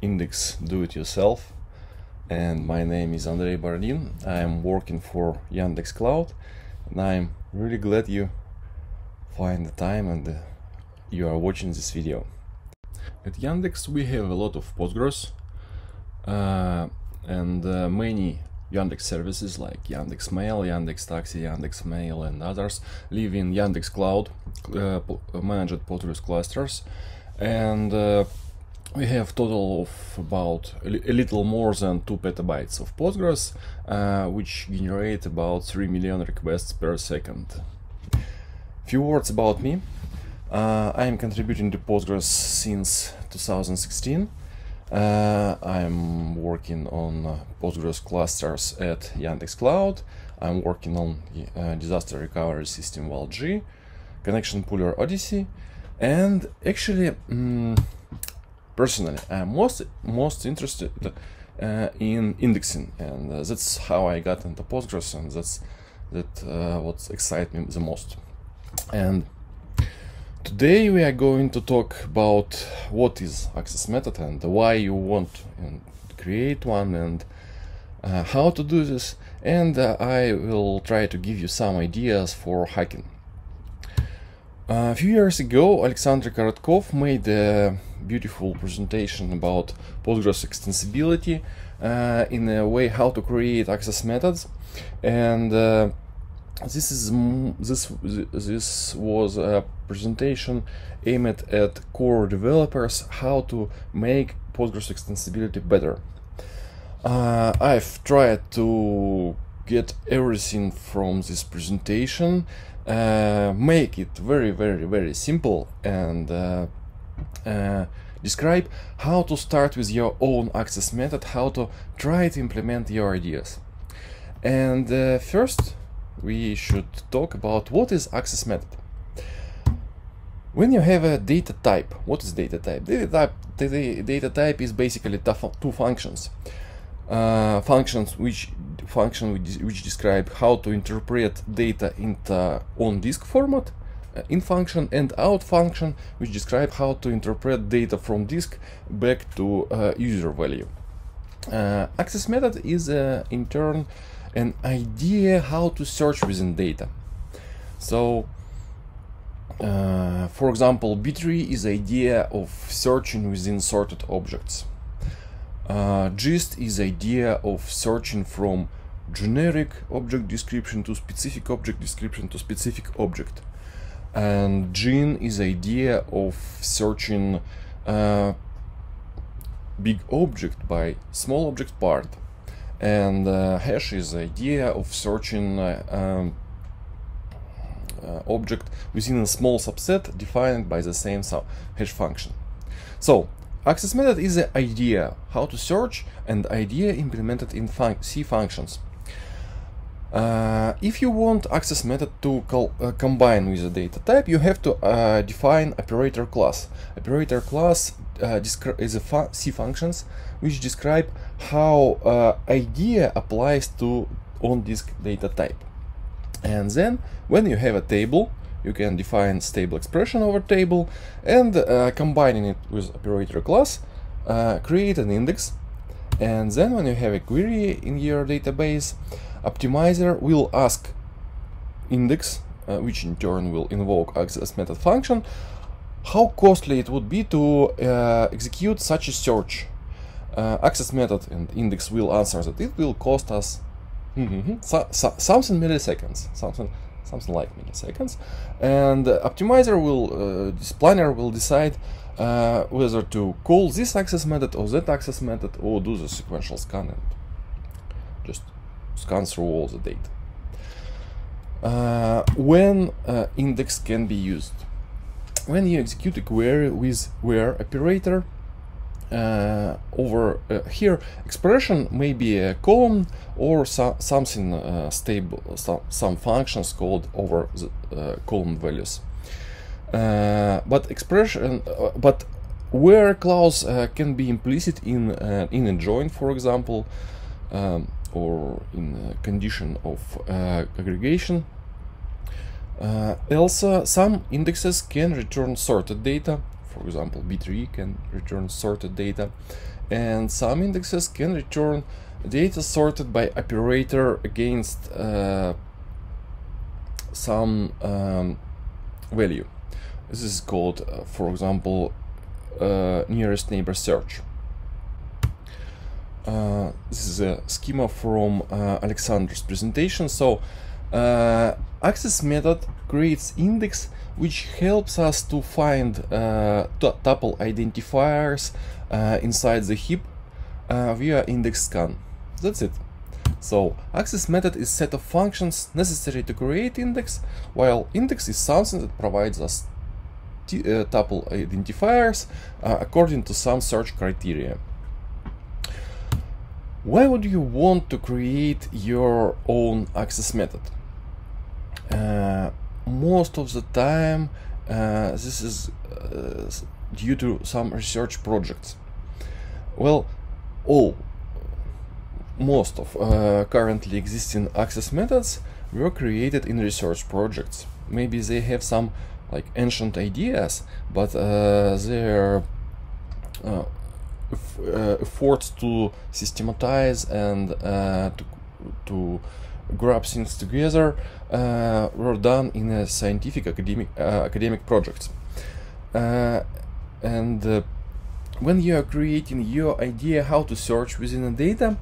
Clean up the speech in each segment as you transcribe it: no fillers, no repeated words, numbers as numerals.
Index do-it-yourself, and my name is Andrei Bardin. I am working for Yandex Cloud, and I'm really glad you find the time and you are watching this video. At Yandex we have a lot of Postgres and many Yandex services like Yandex Mail, Yandex Taxi, Yandex Mail and others live in Yandex Cloud managed Postgres clusters, and we have total of about a little more than 2 petabytes of Postgres, which generate about 3 million requests per second. Few words about me. I am contributing to Postgres since 2016. I'm working on Postgres clusters at Yandex Cloud. I'm working on disaster recovery system ValG, connection pooler Odyssey, and actually personally I'm most interested in indexing, and that's how I got into Postgres, and that's what excites me the most. And today we are going to talk about what is access method and why you want to create one, and how to do this, and I will try to give you some ideas for hacking. A few years ago, Alexander Korotkov made a beautiful presentation about Postgres extensibility in a way how to create access methods, and this was a presentation aimed at core developers how to make Postgres extensibility better. I've tried to get everything from this presentation, make it very simple, and describe how to start with your own access method, how to try to implement your ideas. And first we should talk about what is access method. When you have a data type, what is data type? Data type is basically two functions. Which describe how to interpret data into on-disk format in function, and out function which describe how to interpret data from disk back to user value. Access method is in turn an idea how to search within data. So for example, B-tree is idea of searching within sorted objects. Gist is idea of searching from generic object description to specific object description to specific object. And gin is idea of searching big object by small object part. And hash is idea of searching object within a small subset defined by the same hash function. So access method is the idea how to search, and idea implemented in C functions. If you want access method to combine with the data type, you have to define operator class. Operator class is a C functions which describe how idea applies to on-disk data type. And then when you have a table, you can define stable expression over table, and combining it with operator class, create an index. And then when you have a query in your database, optimizer will ask index, which in turn will invoke access method function, how costly it would be to execute such a search. Access method and index will answer that it will cost us something milliseconds, something like milliseconds, and optimizer will, this planner will decide whether to call this access method or that access method, or do the sequential scan and just scan through all the data. When index can be used? When you execute a query with where operator, over here expression may be a column or something stable, some functions called over the column values. But expression, but where clause can be implicit in a join, for example, or in a condition of aggregation. Also, some indexes can return sorted data. for example B3 can return sorted data, and some indexes can return data sorted by operator against some value. This is called, for example, nearest neighbor search. This is a schema from Alexander's presentation. So access method creates index which helps us to find tuple identifiers inside the heap via index scan. That's it. So access method is set of functions necessary to create index, while index is something that provides us tuple identifiers according to some search criteria. Why would you want to create your own access method? Most of the time this is due to some research projects. Well, most of currently existing access methods were created in research projects. Maybe they have some like ancient ideas, but their efforts to systematize and to grab things together were done in a scientific academic projects. And when you are creating your idea how to search within a data,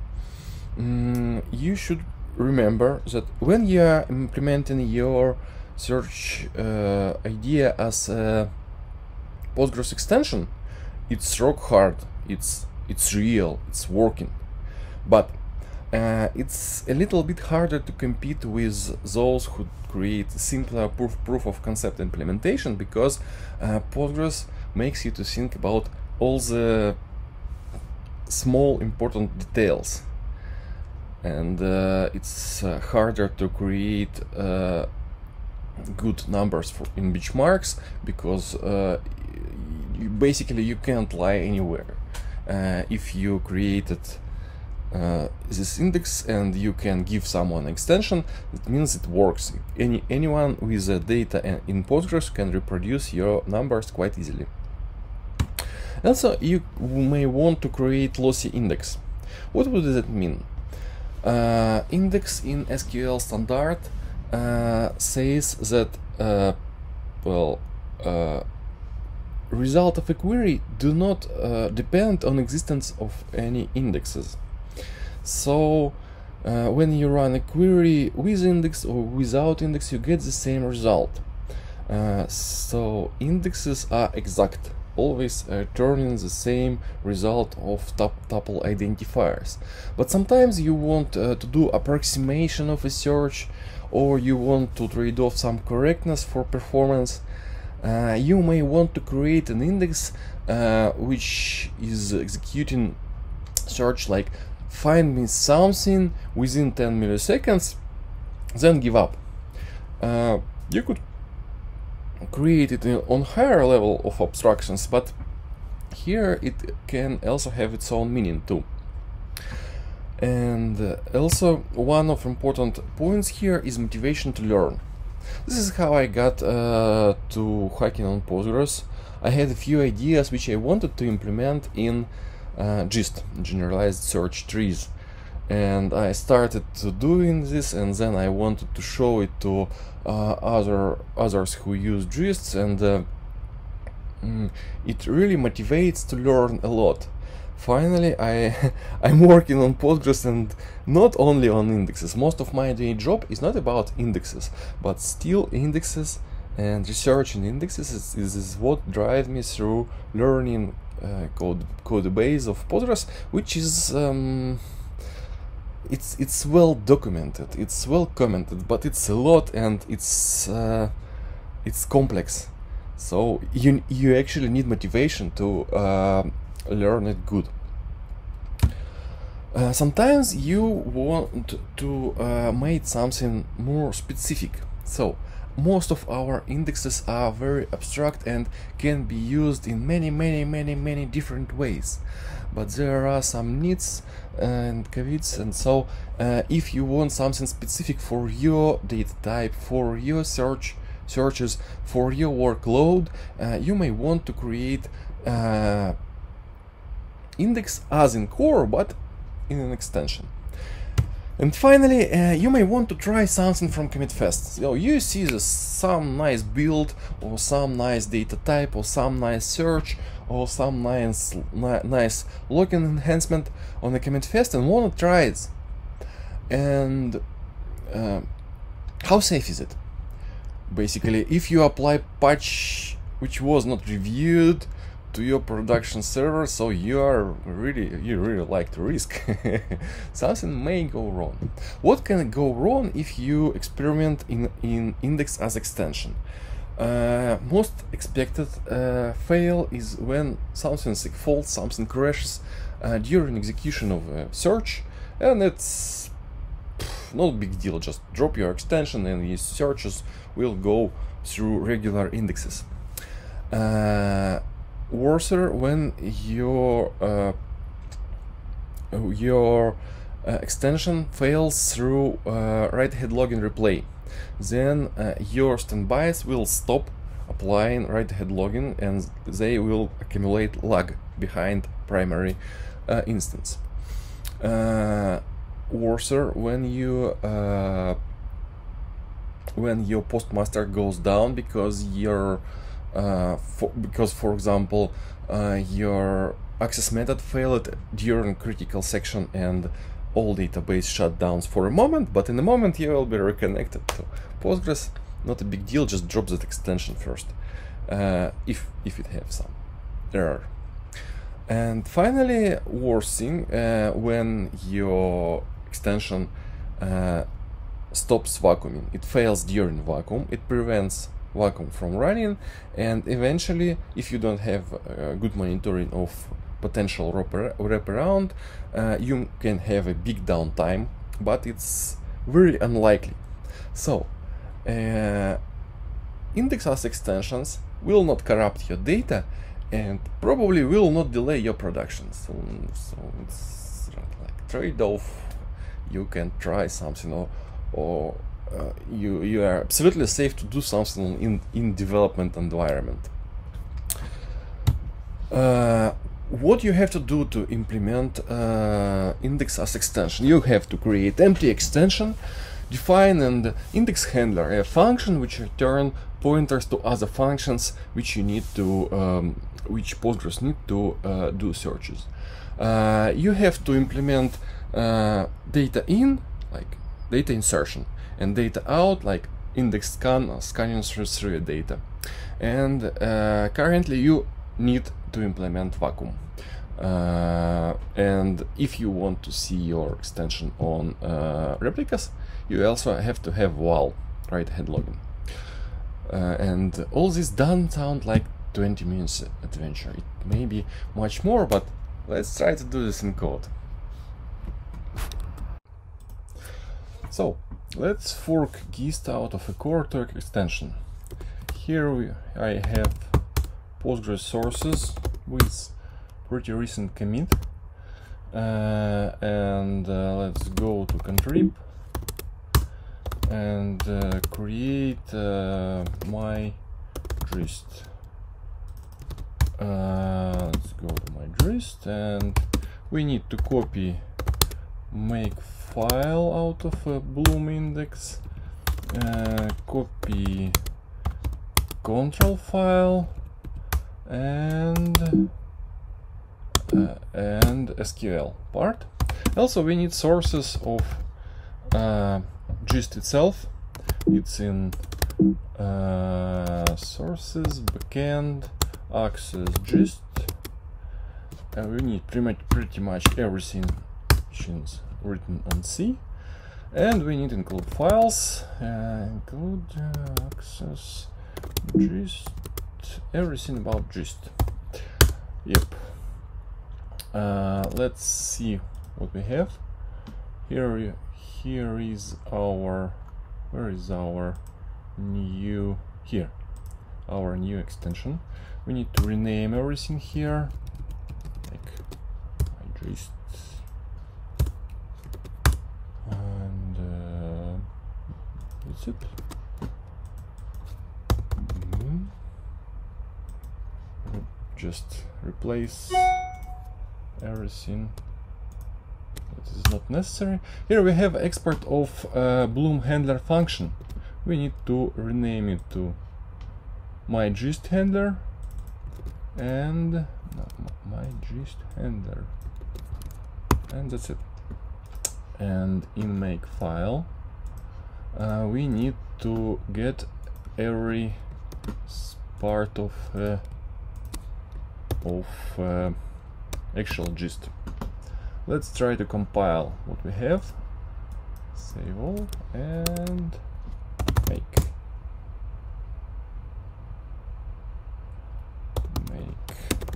you should remember that when you are implementing your search idea as a Postgres extension, it's rock hard, it's real, it's working, but it's a little bit harder to compete with those who create simpler proof of concept implementation, because Postgres makes you to think about all the small important details, and it's harder to create good numbers in benchmarks, because basically you can't lie anywhere. If you created this index and you can give someone extension, it means it works. Anyone with the data in Postgres can reproduce your numbers quite easily. Also, you may want to create lossy index. What would that mean? Index in SQL standard says that result of a query do not depend on existence of any indexes. So when you run a query with index or without index, you get the same result. So indexes are exact, always returning the same result of tuple identifiers. But sometimes you want to do approximation of a search, or you want to trade off some correctness for performance. You may want to create an index which is executing search like find me something within 10 milliseconds, then give up. You could create it on higher level of abstractions, but here it can also have its own meaning too. And also one of important points here is motivation to learn. This is how I got to hacking on Postgres. I had a few ideas which I wanted to implement in GIST, Generalized Search Trees, and I started doing this, and then I wanted to show it to others who use GISTs, and it really motivates to learn a lot. Finally, I'm working on Postgres, and not only on indexes. Most of my day job is not about indexes, but still indexes and researching indexes is what drives me through learning code base of Postgres, which is it's well documented, it's well commented, but it's a lot, and it's complex. So you actually need motivation to learn it good. Sometimes you want to make something more specific. So most of our indexes are very abstract and can be used in many different ways, but there are some needs and caveats, and so if you want something specific for your data type, for your search searches for your workload, you may want to create index as in core, but in an extension. And finally, you may want to try something from commitfest. So you see some nice build, or some nice data type, or some nice search, or some nice login enhancement on the commitfest and want to try it. And how safe is it? Basically, if you apply patch which was not reviewed to your production server, so you really like to risk. Something may go wrong. What can go wrong if you experiment in index as extension? Most expected fail is when something's fault, something crashes during execution of a search, and it's not a big deal. Just drop your extension and your searches will go through regular indexes. Worser when your extension fails through write-ahead login replay. Then your standbys will stop applying write-ahead login and they will accumulate lag behind primary instance. Worser when your postmaster goes down because for example your access method failed during critical section and all database shut down for a moment, but in a moment you will be reconnected to Postgres. Not a big deal, just drop that extension first if it has some error. And finally, worst thing, when your extension stops vacuuming. It fails during vacuum, it prevents vacuum from running, and eventually, if you don't have good monitoring of potential wraparound, you can have a big downtime, but it's very unlikely. So, index as extensions will not corrupt your data and probably will not delay your production. So it's like trade-off. You can try something, or you are absolutely safe to do something in development environment. What you have to do to implement index as extension? You have to create empty extension, define an index handler, a function which return pointers to other functions which you need to which Postgres need to do searches. You have to implement data in, like data insertion, and data out, like index scan, scanning through data. And currently you need to implement vacuum. And if you want to see your extension on replicas, you also have to have val, write-ahead login. And all this doesn't sound like 20 minutes adventure. It may be much more, but let's try to do this in code. So let's fork gist out of a core to extension. Here I have Postgres sources with pretty recent commit, and let's go to contrib and create my gist. Let's go to my gist, and we need to copy make file out of a Bloom index, copy control file, and SQL part. Also, we need sources of gist itself. It's in sources, backend, access, gist. We need pretty much everything which is written on C, and we need include files, include access, gist, everything about gist. Yep. Let's see what we have here. Here is our, where is our new, here, our new extension. We need to rename everything here, like my gist, and that's it. just replace everything that is not necessary. Here we have export of Bloom handler function. We need to rename it to myGistHandler and myGistHandler, and that's it. And in makefile we need to get every part of actual gist. Let's try to compile what we have. Save all and make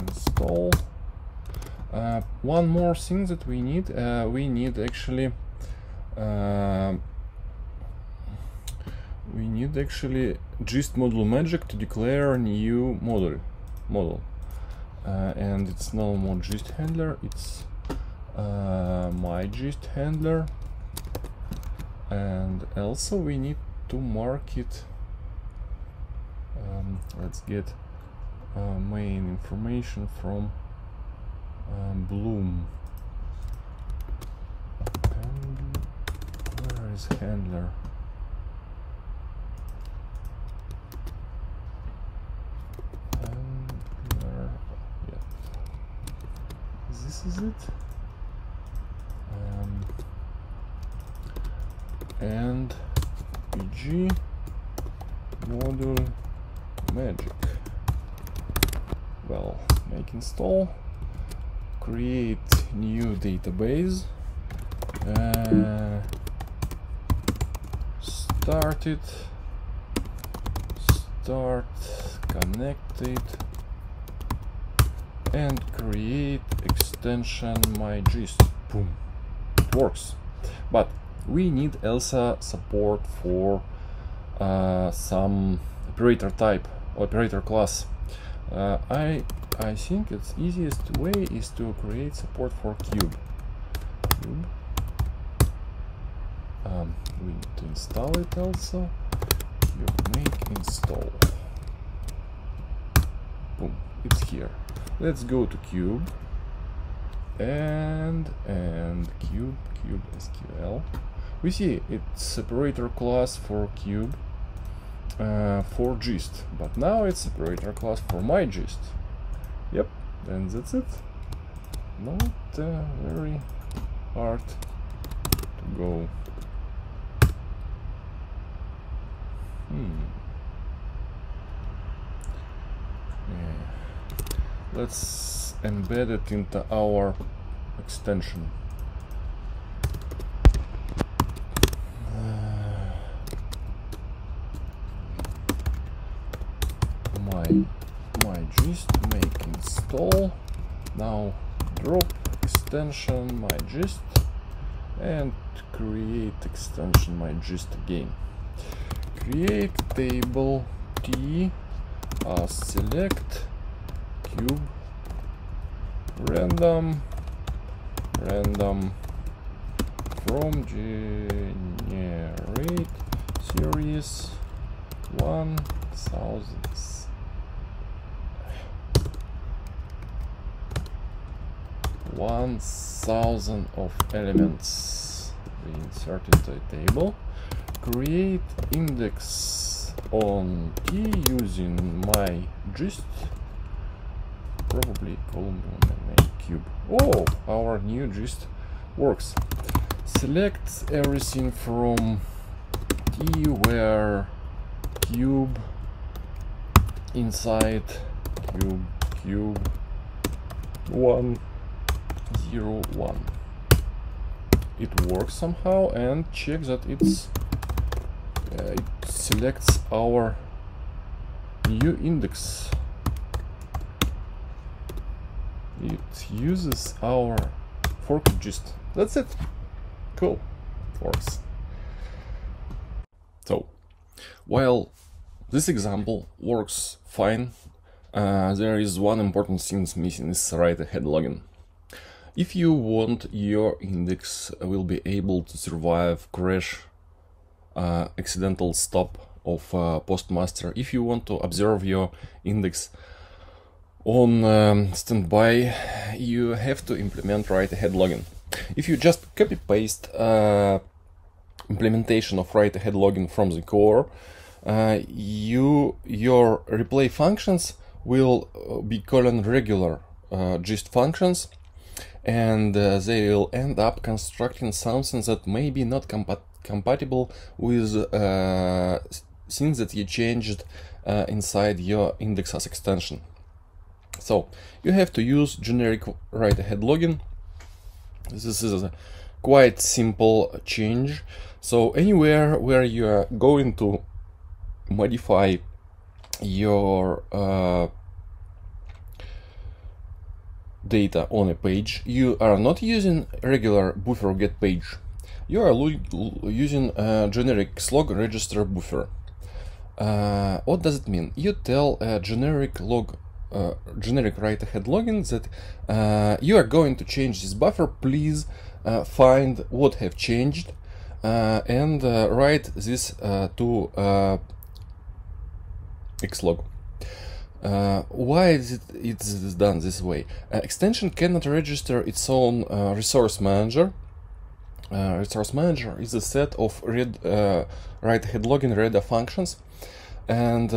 install. One more thing that we need actually gist module magic to declare new model, and it's no more gist handler, it's my gist handler. And also we need to mark it. Let's get main information from Bloom. And where is handler? Handler, yeah. This is it. And PG module magic. Well, make install, create new database, start connect it, and create extension myGist. Boom, it works. But we need also support for some operator type, operator class. I think its easiest way is to create support for cube. We need to install it also. Cube make install. Boom, it's here. Let's go to cube and cube SQL. We see it's operator class for cube for gist, but now it's operator class for myGist. Yep, and that's it. Not very hard to go. Yeah. Let's embed it into our extension. myGist make install. Now drop extension myGist and create extension myGist again. Create table T select cube random from generate series 1000 of elements. We insert into a table. Create index on T using myGist. Probably column and cube. Oh, our new gist works. Select everything from T where cube inside cube 101. It works somehow, and check that it selects our new index. It uses our forked gist. That's it. Cool. It works. So, while this example works fine, there is one important thing missing: is write-ahead login. If you want your index will be able to survive crash, accidental stop of postmaster, if you want to observe your index on standby, you have to implement write-ahead login. If you just copy-paste implementation of write-ahead login from the core, your replay functions will be calling regular gist functions, and they will end up constructing something that may be not compatible with things that you changed inside your index as extension. So you have to use generic write-ahead login. This is a quite simple change. So anywhere where you are going to modify your data on a page, you are not using regular buffer get page. You are using a generic slog register buffer. What does it mean? You tell a generic write-ahead login that you are going to change this buffer. Please find what have changed and write this to xlog. Why is it's done this way? Extension cannot register its own resource manager. Resource manager is a set of write-ahead login reader functions, and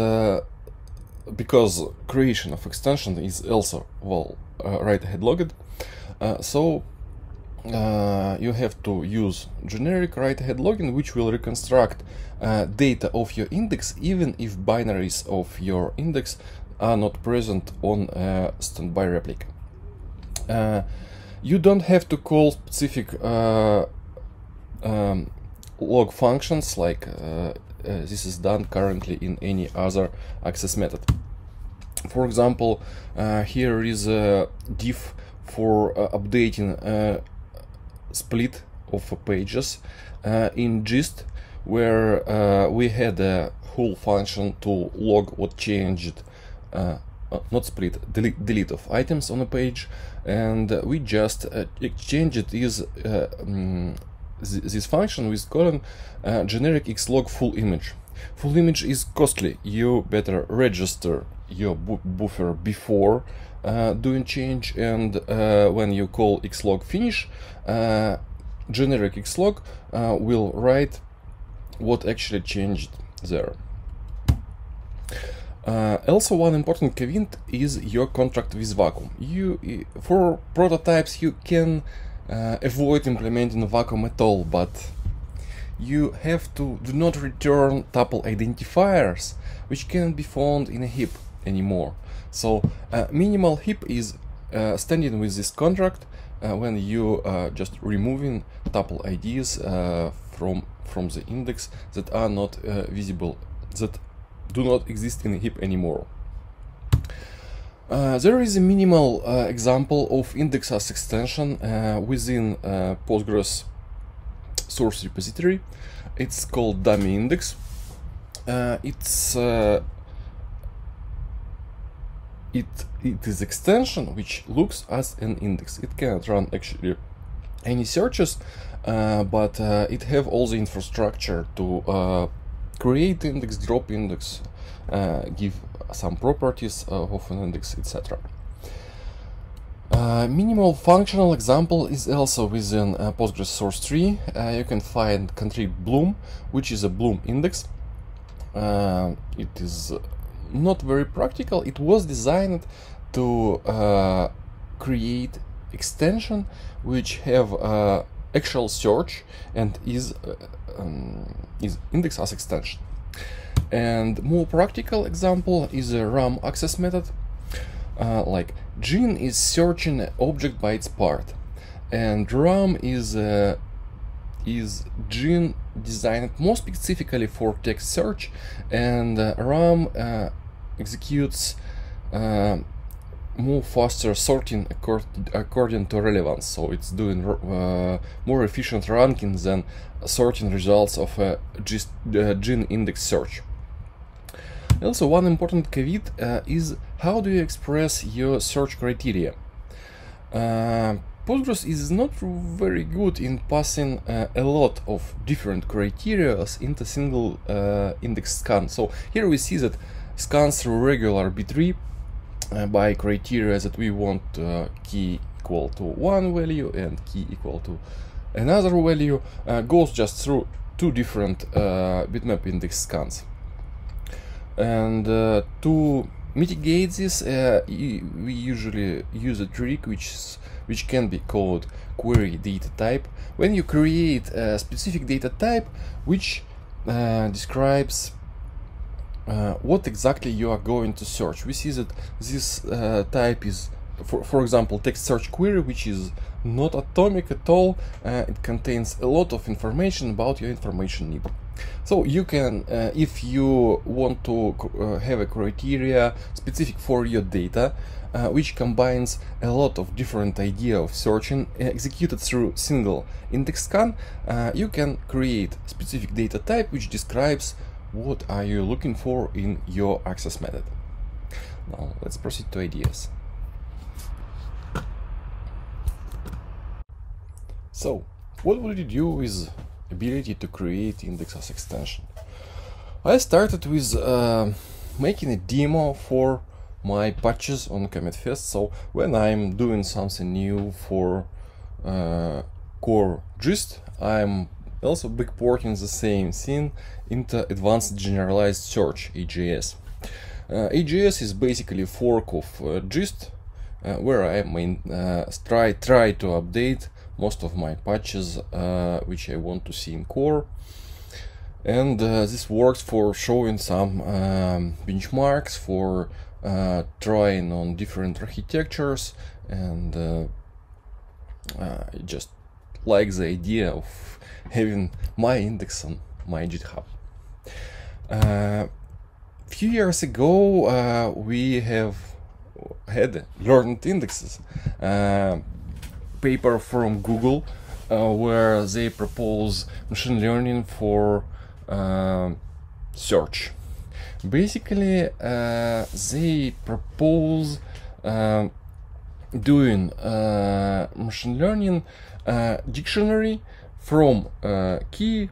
because creation of extension is also write-ahead logged, so you have to use generic write-ahead login, which will reconstruct data of your index even if binaries of your index are not present on a standby replica. You don't have to call specific log functions like this is done currently in any other access method. For example, here is a diff for updating split of pages in gist, where we had a whole function to log what changed, not split, delete of items on a page, and we just exchanged this function with colon generic xlog full image. Full image is costly. You better register your buffer before doing change, and when you call xlog finish, generic xlog will write what actually changed there. Also, one important caveat is your contract with vacuum. For prototypes you can avoid implementing vacuum at all, but you have to do not return tuple identifiers which can't be found in a heap anymore. So minimal heap is standing with this contract when you just removing tuple IDs from the index that are not visible, that do not exist in a heap anymore. There is a minimal example of index as extension within Postgres source repository. It's called dummy index. It is extension which looks as an index. It cannot run actually any searches, but it have all the infrastructure to create index, drop index, give some properties of an index, etc. Minimal functional example is also within Postgres source tree. You can find contrib bloom, which is a bloom index. It is not very practical. It was designed to create extension which have actual search and is index as extension. And more practical example is a RAM access method. Like Gene is searching an object by its part, and RAM is Gene designed more specifically for text search, and RAM executes more faster sorting according to relevance, so it's doing more efficient ranking than sorting results of a Gene index search. Also, one important caveat is how do you express your search criteria. Postgres is not very good in passing a lot of different criteria into single index scan. So here we see that scans through regular B tree by criteria that we want key equal to one value and key equal to another value, goes just through two different bitmap index scans. And to mitigate this, we usually use a trick which can be called query data type. When you create a specific data type which describes what exactly you are going to search. We see that this type is, for example, text search query, which is not atomic at all. It contains a lot of information about your information need. So you can, if you want to have a criteria specific for your data, which combines a lot of different idea of searching executed through single index scan, you can create specific data type which describes what are you looking for in your access method. Now let's proceed to ideas. So what would you do with ability to create index as extension? I started with making a demo for my patches on commitfest. So when I'm doing something new for core gist, I'm also backporting the same thing into advanced generalized search, AGS. AGS is basically a fork of gist, where I try to update most of my patches which I want to see in core. And this works for showing some benchmarks, for trying on different architectures, and I just like the idea of having my index on my GitHub. Few years ago we have had learned indexes paper from Google where they propose machine learning for search. Basically they propose doing machine learning dictionary from key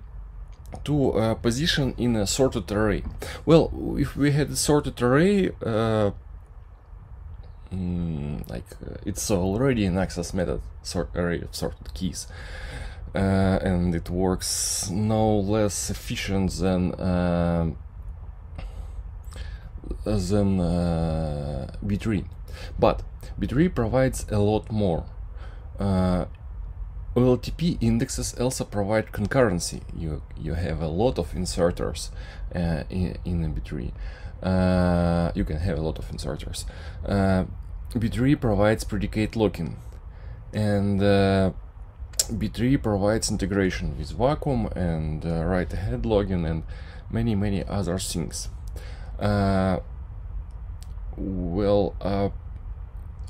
to position in a sorted array. Well, if we had a sorted array, it's already an access method, array of sorted keys, and it works no less efficient than B-tree. But B-tree provides a lot more. OLTP indexes also provide concurrency. You have a lot of inserters in a B-tree. You can have a lot of inserters. B-tree provides predicate locking, and B-tree provides integration with vacuum and write-ahead logging and many other things.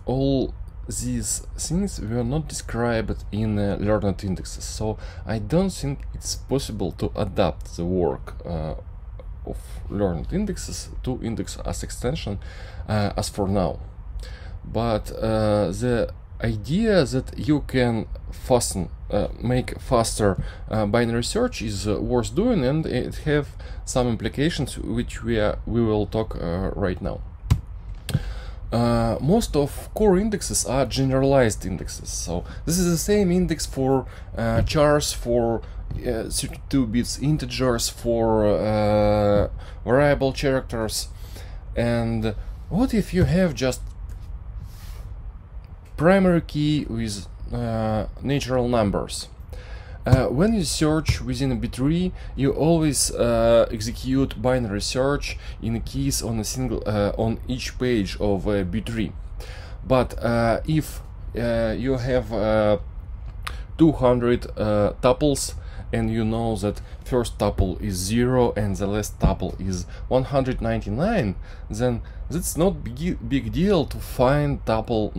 All these things were not described in learned indexes, so I don't think it's possible to adapt the work of learned indexes to index as extension as for now. But the idea that you can make faster binary search is worth doing, and it have some implications which we will talk right now. Most of core indexes are generalized indexes, so this is the same index for chars, for 32 bits integers, for variable characters. And what if you have just primary key with natural numbers? When you search within a B-tree, you always execute binary search in keys on a single on each page of a B-tree. But if you have 200 tuples, and you know that first tuple is 0 and the last tuple is 199, then that's not big deal to find tuple,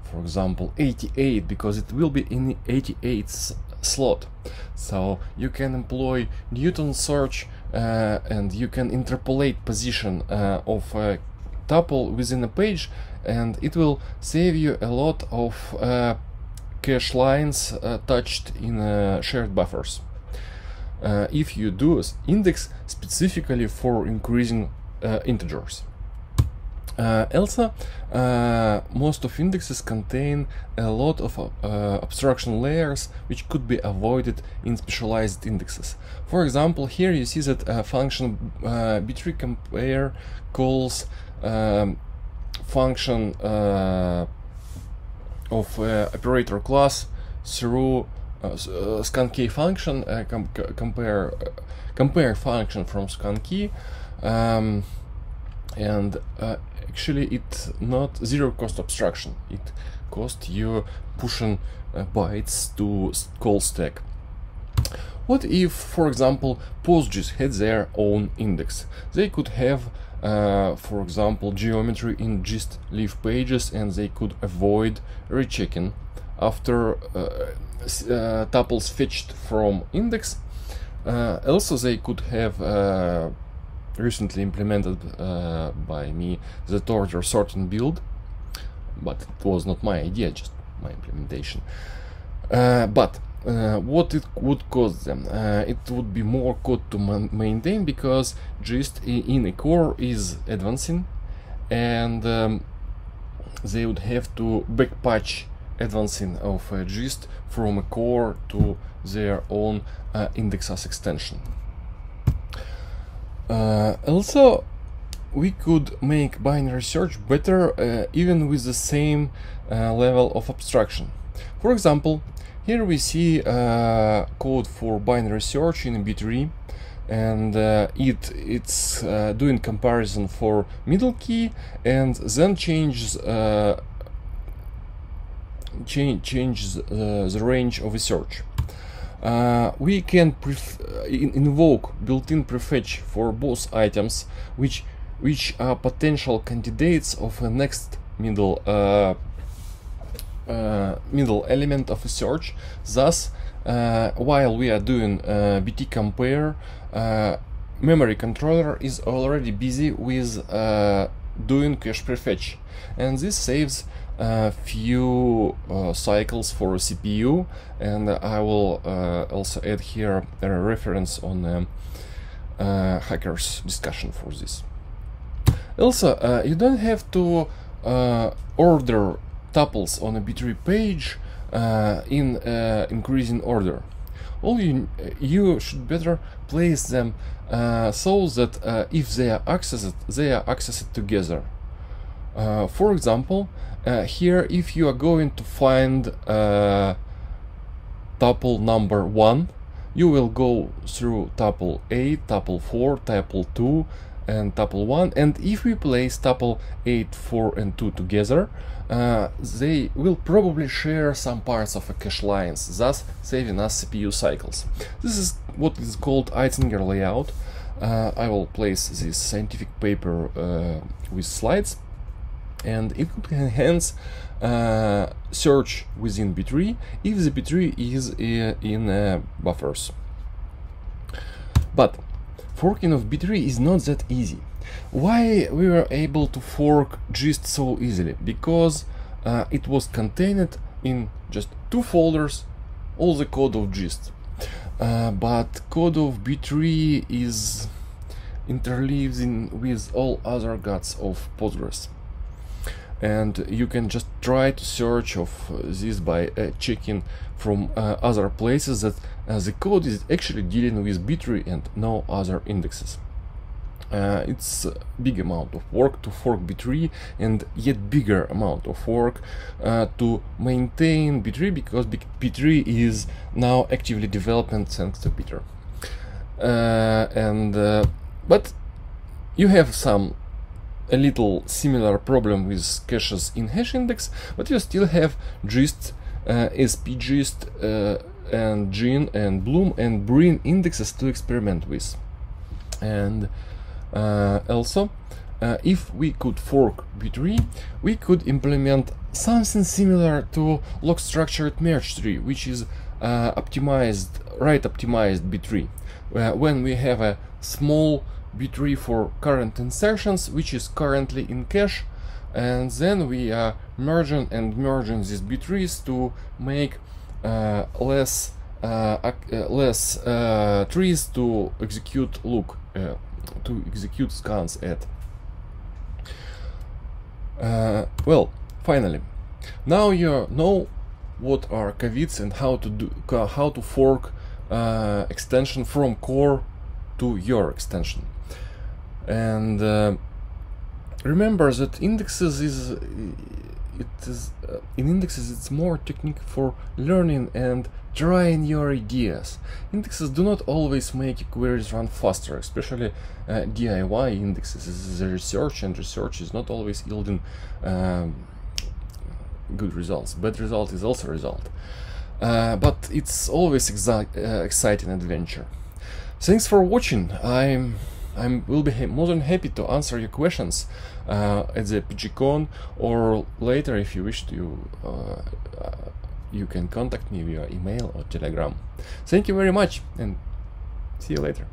for example 88, because it will be in the 88th slot. So you can employ Newton search and you can interpolate position of a tuple within a page, and it will save you a lot of cache lines touched in shared buffers. If you do index specifically for increasing integers. Also, most of indexes contain a lot of abstraction layers which could be avoided in specialized indexes. For example, here you see that a function b3 compare calls function of operator class through scan key function, compare function from scan key, and actually it's not zero cost abstraction. It costs you pushing bytes to call stack. What if, for example, PostGIS had their own index? They could have, for example, geometry in gist leaf pages, and they could avoid rechecking after tuples fetched from index. Also, they could have recently implemented by me the order sorting build, but it was not my idea, just my implementation. But what it would cost them? It would be more code to maintain, because gist in a core is advancing, and they would have to backpatch advancing of gist from a core to their own index as extension. Also, we could make binary search better even with the same level of abstraction. For example, here we see code for binary search in B3, and it's doing comparison for middle key, and then changes the range of a search. We can invoke built-in prefetch for both items, which are potential candidates of a next middle element of a search. Thus, while we are doing BT compare, memory controller is already busy with doing cache prefetch, and this saves a few cycles for CPU, and I will also add here a reference on hackers discussion for this. Also, you don't have to order tuples on a B3 page in increasing order. All you should better place them so that if they are accessed together. For example, here, if you are going to find tuple number 1, you will go through tuple 8, tuple 4, tuple 2, and tuple 1, and if we place tuple 8, 4, and 2 together, they will probably share some parts of a cache lines, thus saving us CPU cycles. This is what is called Eytzinger layout. I will place this scientific paper with slides, and it could enhance search within B3 if the B3 is in buffers. But forking of B3 is not that easy. Why we were able to fork gist so easily? Because it was contained in just 2 folders, all the code of gist. But code of B3 is interleaving with all other guts of Postgres. And you can just try to search of this by checking from other places that the code is actually dealing with B3 and no other indexes. It's a big amount of work to fork B3, and yet bigger amount of work to maintain B3, because B3 is now actively developed thanks to Peter. But you have a little similar problem with caches in hash index, but you still have gist, spgist, and gin and bloom and brin indexes to experiment with. And also, if we could fork B3, we could implement something similar to log structured merge tree, which is optimized B3, when we have a small B3 for current insertions, which is currently in cache, and then we are merging these B3s to make less trees to execute scans at. Well, finally, now you know what are commits and how to fork extension from core to your extension. And remember that indexes in indexes it's more technique for learning and trying your ideas. Indexes do not always make queries run faster, especially DIY indexes. This is a research, and research is not always yielding good results. Bad result is also a result, but it's always exciting adventure. Thanks for watching. I will be more than happy to answer your questions at the PGCon, or later if you wish to. You can contact me via email or Telegram. Thank you very much, and see you later.